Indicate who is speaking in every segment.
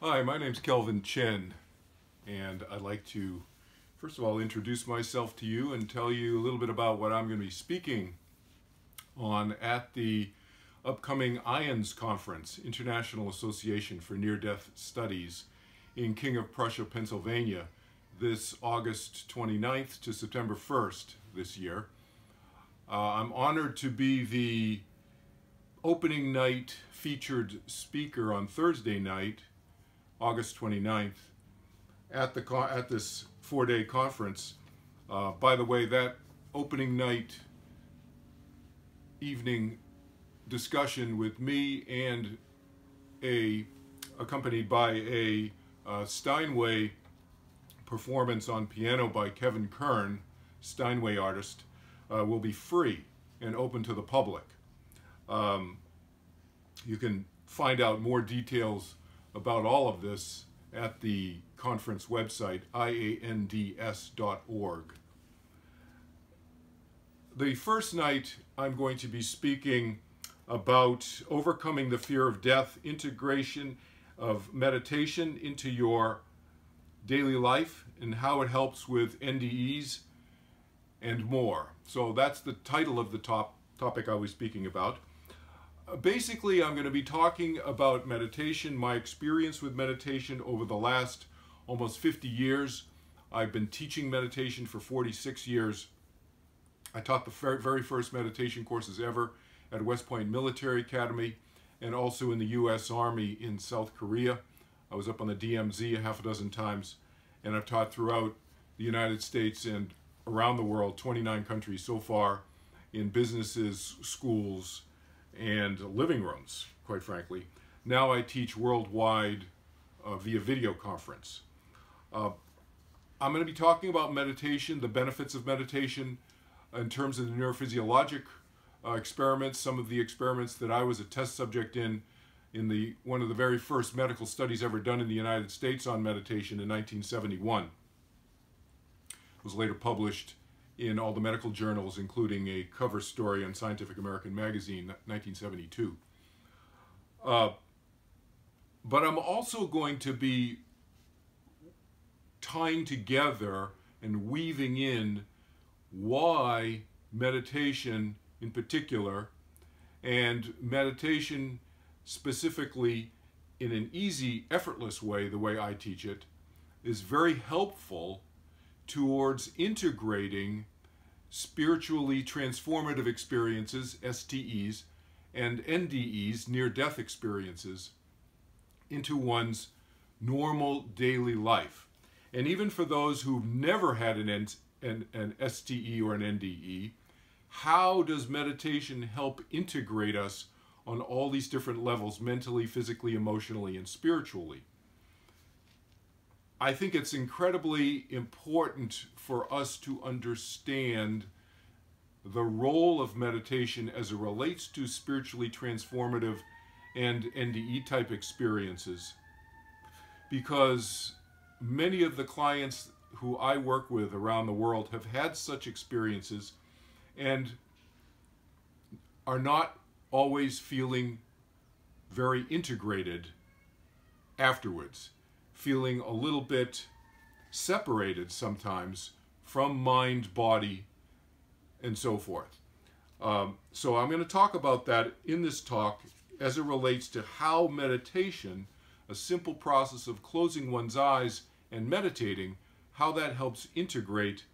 Speaker 1: Hi, my name's Kelvin Chin, and I'd like to, first of all, introduce myself to you and tell you a little bit about what I'm going to be speaking on at the upcoming IANDS conference, International Association for Near-Death Studies, in King of Prussia, Pennsylvania, this August 29th to September 1st this year. I'm honored to be the opening night featured speaker on Thursday night, August 29th, at this four-day conference. By the way, that opening night evening discussion with me and accompanied by a Steinway performance on piano by Kelvin Chin, Steinway artist, will be free and open to the public. You can find out more details about all of this at the conference website, IANDS.org. The first night I'm going to be speaking about overcoming the fear of death, integration of meditation into your daily life, and how it helps with NDEs and more. So that's the title of the topic I'll be speaking about. Basically, I'm going to be talking about meditation, my experience with meditation over the last almost 50 years. I've been teaching meditation for 46 years. I taught the very first meditation courses ever at West Point Military Academy and also in the U.S. Army in South Korea. I was up on the DMZ a half a dozen times, and I've taught throughout the United States and around the world, 29 countries so far, in businesses, schools, and living rooms, quite frankly. Now I teach worldwide via video conference. I'm going to be talking about meditation, the benefits of meditation in terms of the neurophysiologic experiments, some of the experiments that I was a test subject in one of the very first medical studies ever done in the United States on meditation in 1971. It was later published in all the medical journals, including a cover story on Scientific American magazine, 1972. But I'm also going to be tying together and weaving in why meditation in particular, and meditation specifically in an easy, effortless way, the way I teach it, is very helpful towards integrating spiritually transformative experiences, STEs, and NDEs, near-death experiences, into one's normal daily life. And even for those who've never had an STE or an NDE, how does meditation help integrate us on all these different levels, mentally, physically, emotionally, and spiritually? I think it's incredibly important for us to understand the role of meditation as it relates to spiritually transformative and NDE type experiences, because many of the clients who I work with around the world have had such experiences and are not always feeling very integrated afterwards, feeling a little bit separated sometimes from mind, body, and so forth. So I'm going to talk about that in this talk as it relates to how meditation, a simple process of closing one's eyes and meditating, how that helps integrate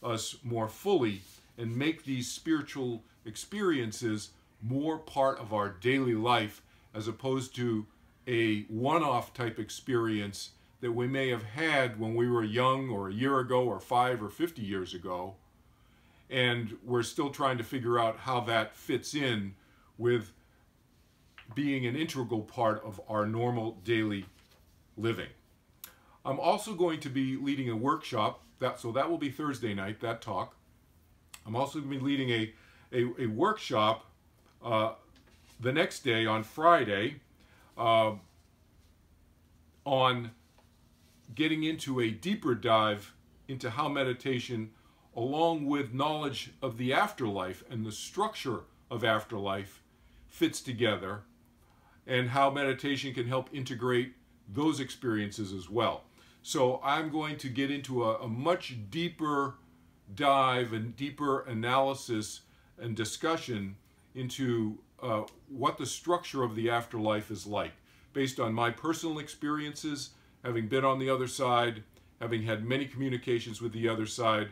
Speaker 1: us more fully and make these spiritual experiences more part of our daily life, as opposed to a one-off type experience that we may have had when we were young, or a year ago, or 5 or 50 years ago, and we're still trying to figure out how that fits in with being an integral part of our normal daily living. I'm also going to be leading a workshop, so that will be Thursday night, that talk. I'm also going to be leading a workshop the next day, on Friday, on getting into a deeper dive into how meditation, along with knowledge of the afterlife and the structure of afterlife, fits together, and how meditation can help integrate those experiences as well. So I'm going to get into a much deeper dive and deeper analysis and discussion into what the structure of the afterlife is like, based on my personal experiences, having been on the other side, having had many communications with the other side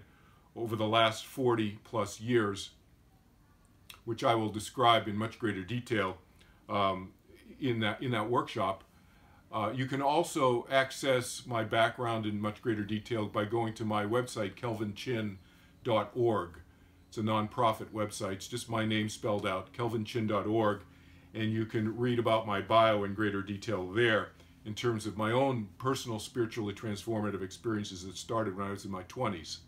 Speaker 1: over the last 40 plus years, which I will describe in much greater detail in that workshop. You can also access my background in much greater detail by going to my website, kelvinchin.org. It's a nonprofit website. It's just my name spelled out, kelvinchin.org, and you can read about my bio in greater detail there in terms of my own personal spiritually transformative experiences that started when I was in my 20s.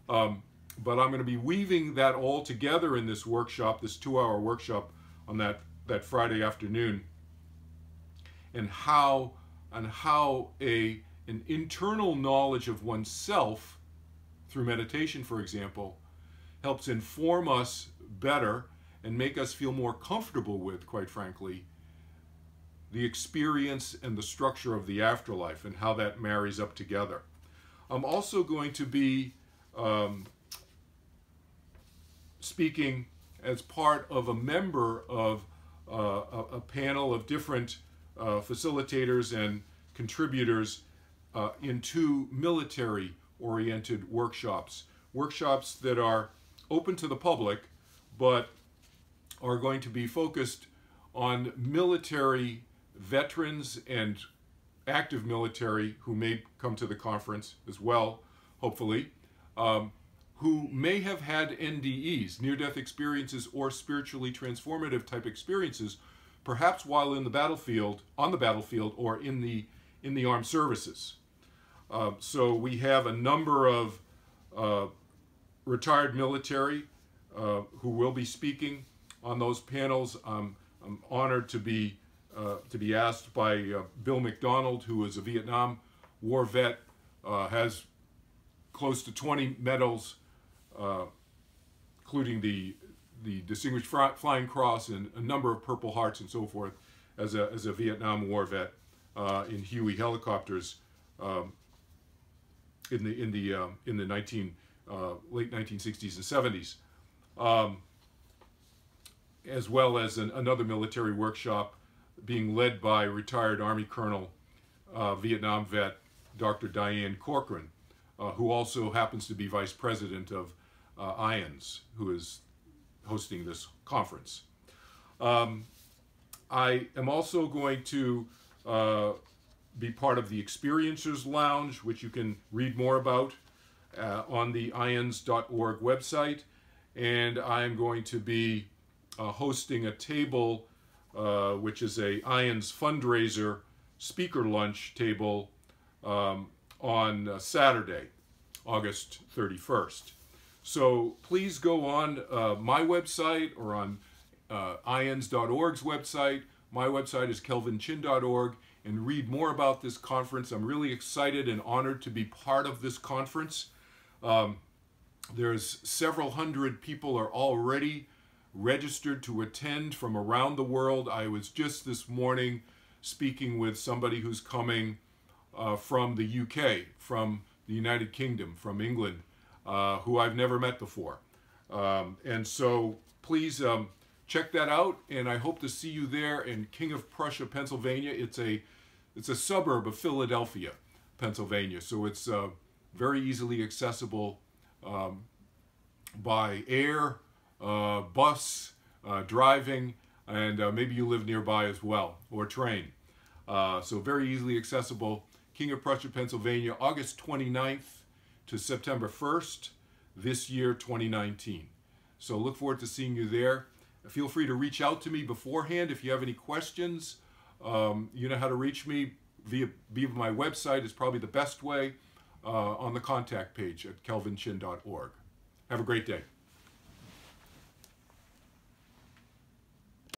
Speaker 1: But I'm going to be weaving that all together in this workshop, this 2-hour workshop on that Friday afternoon, and how an internal knowledge of oneself through meditation, for example, helps inform us better and make us feel more comfortable with, quite frankly, the experience and the structure of the afterlife and how that marries up together. I'm also going to be speaking as part of a member of a panel of different facilitators and contributors in 2 military-oriented workshops that are open to the public, but are going to be focused on military veterans and active military who may come to the conference as well, hopefully, who may have had NDEs, near-death experiences, or spiritually transformative type experiences, perhaps while in the battlefield, on the battlefield, or in the armed services. So we have a number of retired military who will be speaking on those panels. I'm honored to be asked by Bill McDonald, who is a Vietnam War vet, has close to 20 medals, including the Distinguished Flying Cross and a number of Purple Hearts and so forth, as a Vietnam War vet in Huey helicopters in the late 1960s and 70s, as well as another military workshop being led by retired Army Colonel, Vietnam vet, Dr. Diane Corcoran, who also happens to be Vice President of IANDS, who is hosting this conference. I am also going to be part of the Experiencers Lounge, which you can read more about on the IANDS.org website, and I am going to be hosting a table, which is a IANDS fundraiser speaker lunch table on Saturday, August 31st. So please go on my website or on IANDS.org's website. My website is kelvinchin.org, and read more about this conference. I'm really excited and honored to be part of this conference. There's several hundred people are already registered to attend from around the world. I was just this morning speaking with somebody who's coming from the UK, from the United Kingdom, from England, who I've never met before. And so please check that out, and I hope to see you there in King of Prussia, Pennsylvania. It's a suburb of Philadelphia, Pennsylvania, so it's very easily accessible by air, bus, driving, and maybe you live nearby as well, or train. So very easily accessible. King of Prussia, Pennsylvania, August 29th to September 1st, this year, 2019. So look forward to seeing you there. Feel free to reach out to me beforehand if you have any questions. You know how to reach me via my website is probably the best way, on the contact page at kelvinchin.org. Have a great day.